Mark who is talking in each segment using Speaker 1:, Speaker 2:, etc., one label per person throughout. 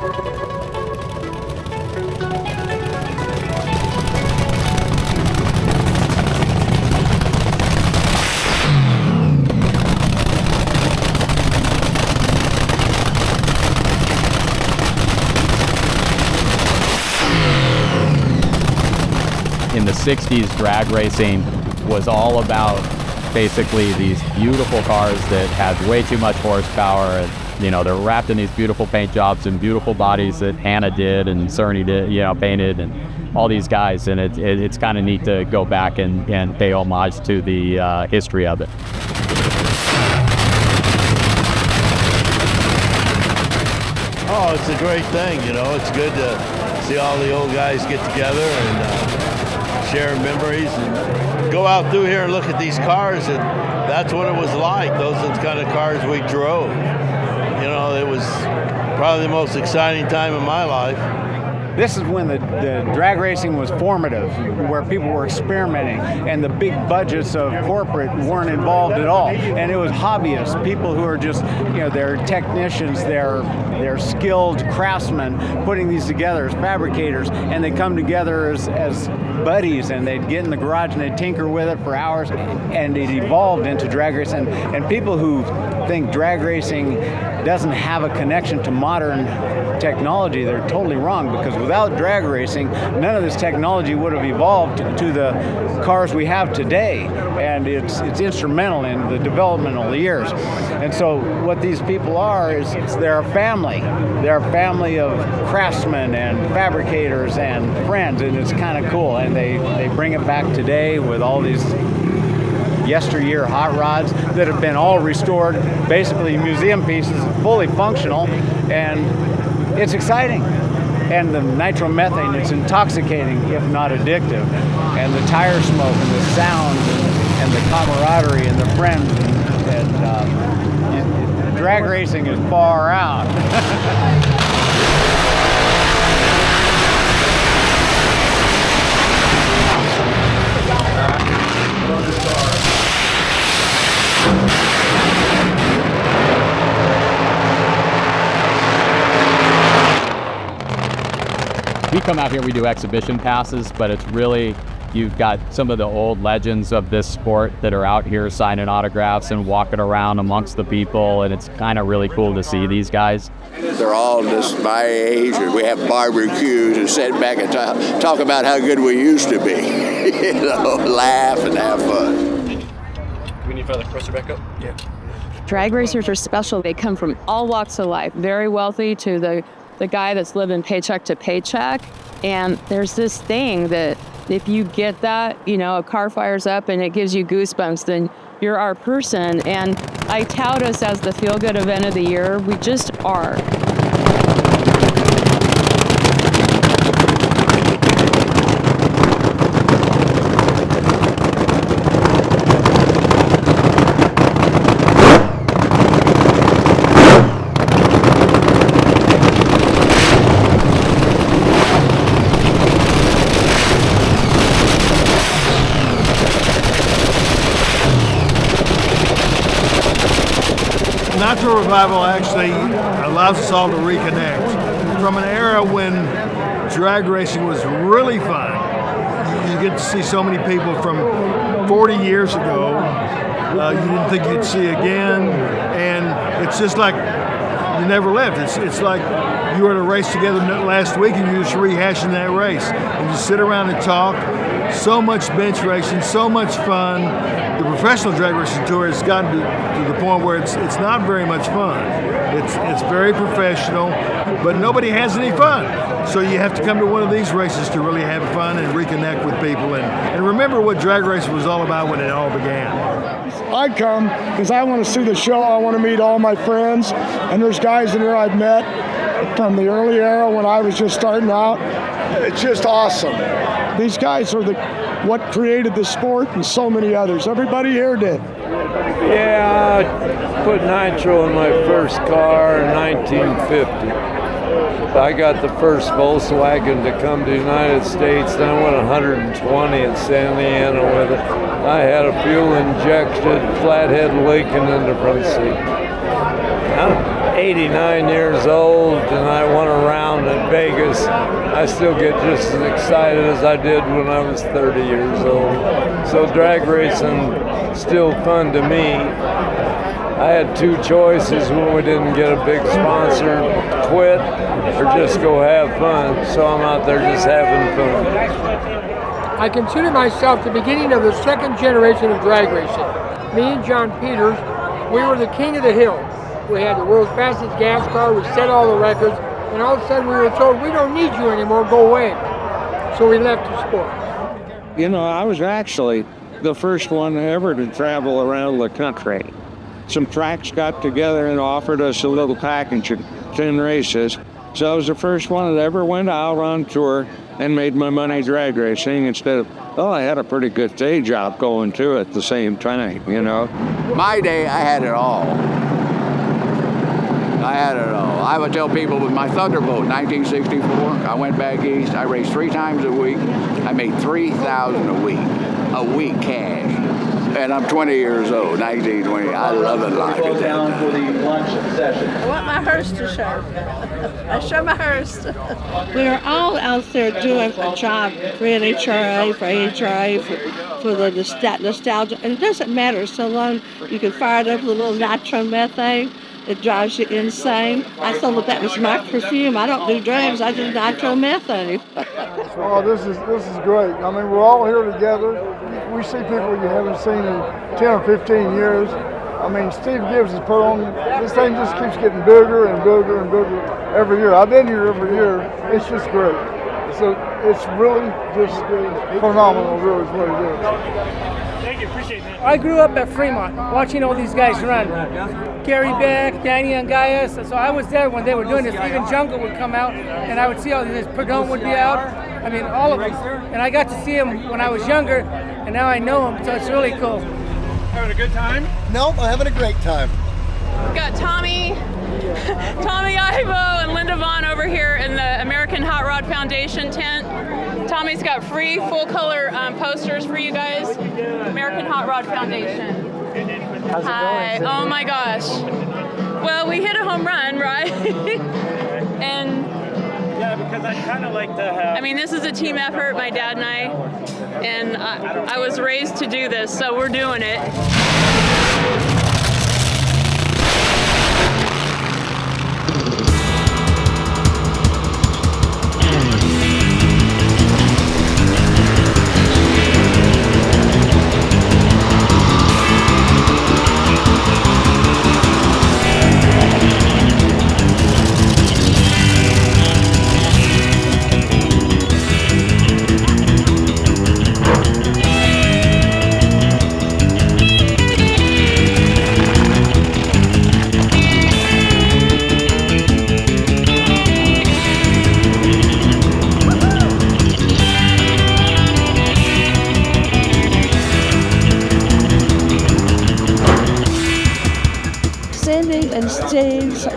Speaker 1: In the 60s, drag racing was all about basically these beautiful cars that had way too much horsepower. And, you know, they're wrapped in these beautiful paint jobs and beautiful bodies that Hannah did and Cerny did, you know, painted, and all these guys. And it's kind of neat to go back and pay homage to the history of it.
Speaker 2: Oh, it's a great thing, you know. It's good to see all the old guys get together and share memories and go out through here and look at these cars, and that's what it was like. Those are the kind of cars we drove. You know, it was probably the most exciting time in my life.
Speaker 3: This is when the drag racing was formative, where people were experimenting, and the big budgets of corporate weren't involved at all. And it was hobbyists, people who are just, you know, they're technicians, they're skilled craftsmen putting these together as fabricators, and they come together as buddies, and they'd get in the garage and they'd tinker with it for hours, and it evolved into drag racing. And people who think drag racing doesn't have a connection to modern technology, they're totally wrong, because without drag racing, none of this technology would have evolved to the cars we have today, and it's instrumental in the developmental years. And so what these people are is they're a family. They're a family of craftsmen and fabricators and friends, and it's kind of cool. And they bring it back today with all these yesteryear hot rods that have been all restored, basically museum pieces, fully functional, and it's exciting. And the nitromethane, it's intoxicating, if not addictive. And the tire smoke and the sound and the camaraderie and the friends, and drag racing is far out.
Speaker 1: We come out here, we do exhibition passes, but it's really, you've got some of the old legends of this sport that are out here signing autographs and walking around amongst the people, and it's kind of really cool to see these guys.
Speaker 4: They're all just my age, and we have barbecues and sit back and talk about how good we used to be. You know, laugh and have fun.
Speaker 5: Do we need further crosser back up? Yeah.
Speaker 6: Drag racers are special. They come from all walks of life, very wealthy to the guy that's living paycheck to paycheck. And there's this thing that if you get that, you know, a car fires up and it gives you goosebumps, then you're our person. And I tout us as the feel-good event of the year. We just are.
Speaker 7: Nitro Revival actually allows us all to reconnect. From an era when drag racing was really fun, you get to see so many people from 40 years ago you didn't think you'd see again, and it's just like you never left. It's like you were at a race together last week and you're just rehashing that race. And you sit around and talk. So much bench racing, so much fun. The professional drag racing tour has gotten to the point where it's not very much fun. It's very professional, but nobody has any fun. So you have to come to one of these races to really have fun and reconnect with people and remember what drag racing was all about when it all began.
Speaker 8: I come because I want to see the show. I want to meet all my friends, and there's guys in here I've met from the early era when I was just starting out. It's just awesome. These guys are what created the sport, and so many others. Everybody here did.
Speaker 9: Yeah, I put nitro in my first car in 1950. I got the first Volkswagen to come to the United States, then I went 120 in Santa Ana with it. I had a fuel-injected flathead Lincoln in the front seat. I'm 89 years old, and I went around I still get just as excited as I did when I was 30 years old. So drag racing still fun to me. I had two choices when we didn't get a big sponsor: quit or just go have fun. So I'm out there just having fun.
Speaker 10: I consider myself the beginning of the second generation of drag racing. Me and John Peters, we were the king of the hill. We had the world's fastest gas car, we set all the records, and all of a sudden we were told, we don't need you anymore, go away. So we left the sport.
Speaker 11: You know, I was actually the first one ever to travel around the country. Some tracks got together and offered us a little package of 10 races. So I was the first one that ever went out on tour and made my money drag racing instead of, I had a pretty good day job going too at the same time, you know.
Speaker 4: My day, I had it all. I would tell people with my Thunderbolt, 1964, I went back east, I raced 3 times a week. I made $3,000 a week cash. And I'm 20 years old, 1920. I love it like it.
Speaker 12: Down for the lunch session.
Speaker 13: I want my hearse to show. I show my hearse.
Speaker 14: We are all out there doing a job for NHRA, for AHRA, for the nostalgia. And it doesn't matter so long you can fire it up with a little nitromethane. It drives you insane. I thought that was my perfume. I don't do drugs, I do nitromethane.
Speaker 8: Oh, this is great. I mean, we're all here together. We see people you haven't seen in 10 or 15 years. I mean, Steve Gibbs has put on, this thing just keeps getting bigger and bigger and bigger every year. I've been here every year. It's just great. So it's really just phenomenal, really, is what it is.
Speaker 10: Thank you, appreciate that. I grew up at Fremont watching all these guys run. Gary Beck, Danny Angayas. So I was there when they were doing this. Even Jungle would come out and I would see all these. Prudhomme would be out. I mean, all of them. And I got to see them when I was younger, and now I know them, so it's really cool.
Speaker 7: Having a good time?
Speaker 15: Nope, I'm having a great time.
Speaker 6: We've got Tommy Ivo and Linda Vaughn over here in the American Hot Rod Foundation tent. Tommy's got free full-color posters for you guys. American Hot Rod Foundation.
Speaker 15: How's it
Speaker 6: Hi.
Speaker 15: going?
Speaker 6: Oh my gosh. Well, we hit a home run, right? And
Speaker 16: yeah, because I kind of like to have.
Speaker 6: I mean, this is a team effort, my dad and I was raised to do this, so we're doing it.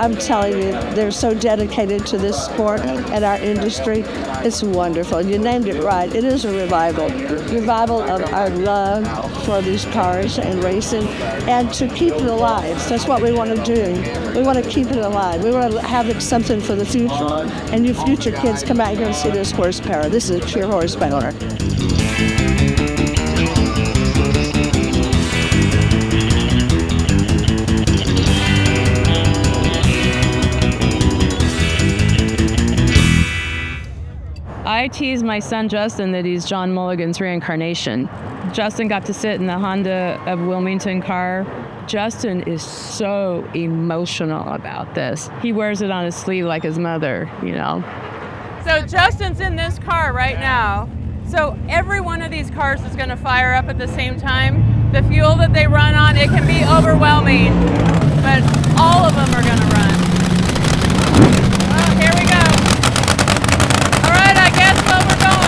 Speaker 14: I'm telling you, they're so dedicated to this sport and our industry. It's wonderful. You named it right. It is a revival of our love for these cars and racing, and to keep it alive. So that's what we want to do. We want to keep it alive. We want to have it something for the future. And you future kids, come out here and see this horsepower. This is pure horsepower. I tease my son Justin that he's John Mulligan's reincarnation. Justin got to sit in the Honda of Wilmington car. Justin is so emotional about this. He wears it on his sleeve like his mother, you know. So Justin's in this car right now. So every one of these cars is going to fire up at the same time. The fuel that they run on, it can be overwhelming, but all of them are going to run. Oh, here we go. All right, I guess where we're going.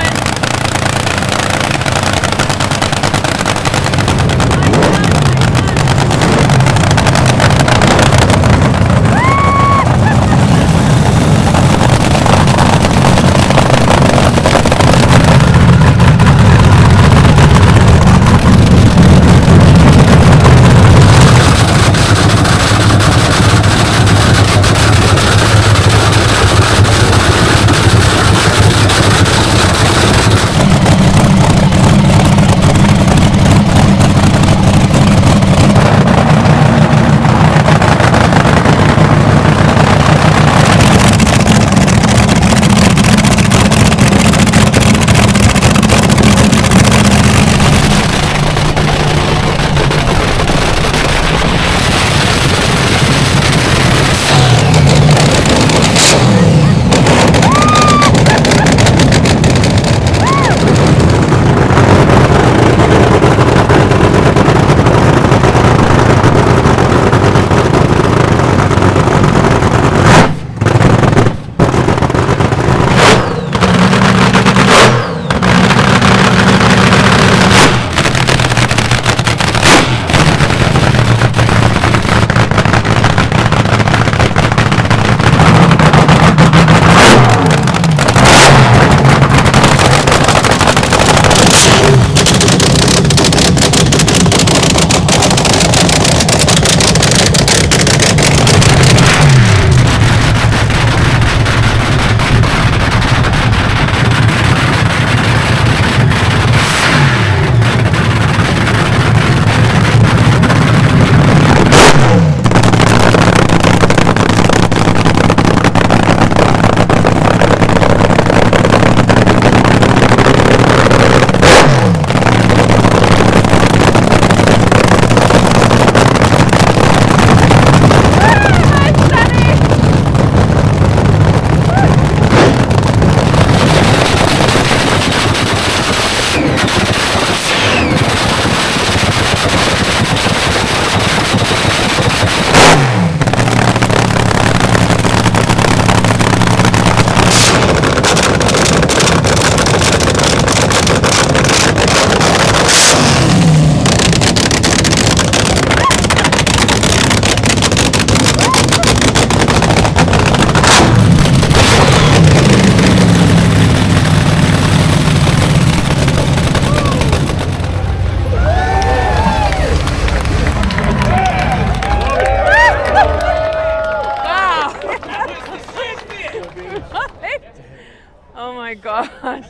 Speaker 6: Oh my gosh.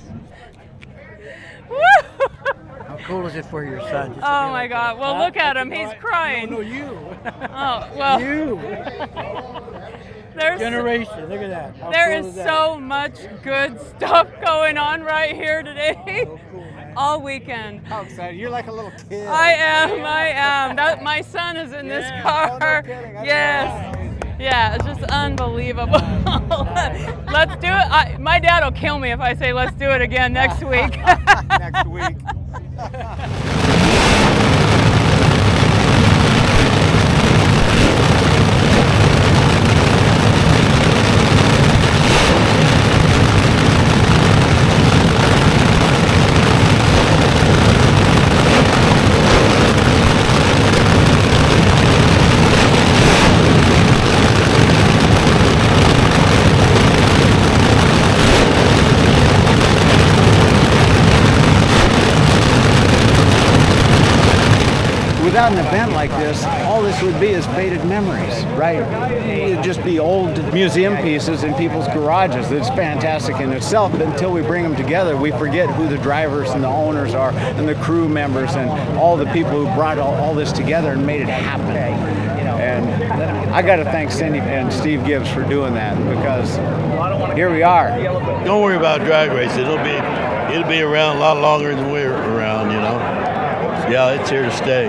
Speaker 17: How cool is it for your son? just to
Speaker 6: Oh
Speaker 17: be
Speaker 6: my
Speaker 17: like
Speaker 6: God.
Speaker 17: that?
Speaker 6: Well,
Speaker 17: Huh?
Speaker 6: look at him. He's crying.
Speaker 17: No, you.
Speaker 6: Oh, well.
Speaker 17: You.
Speaker 6: There's
Speaker 17: Generation. Look at that. How
Speaker 6: There
Speaker 17: cool
Speaker 6: is
Speaker 17: that?
Speaker 6: so much good stuff going on right here today. All weekend.
Speaker 3: How excited. You're like a little kid.
Speaker 6: I am. My son is in this car. Yes. Yeah, it's just unbelievable. Let's do it. My dad will kill me if I say let's do it again next week.
Speaker 3: Next week. Without an event like this, all this would be is faded memories, right? It'd just be old museum pieces in people's garages. It's fantastic in itself, but until we bring them together, we forget who the drivers and the owners are and the crew members and all the people who brought all this together and made it happen. And I got to thank Cindy and Steve Gibbs for doing that, because here we are.
Speaker 2: Don't worry about drag racing. It'll be around a lot longer than we're around, you know. Yeah, it's here to stay.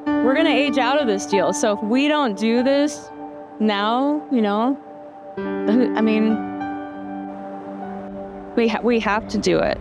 Speaker 6: We're going to age out of this deal. So if we don't do this now, you know, I mean, we have to do it.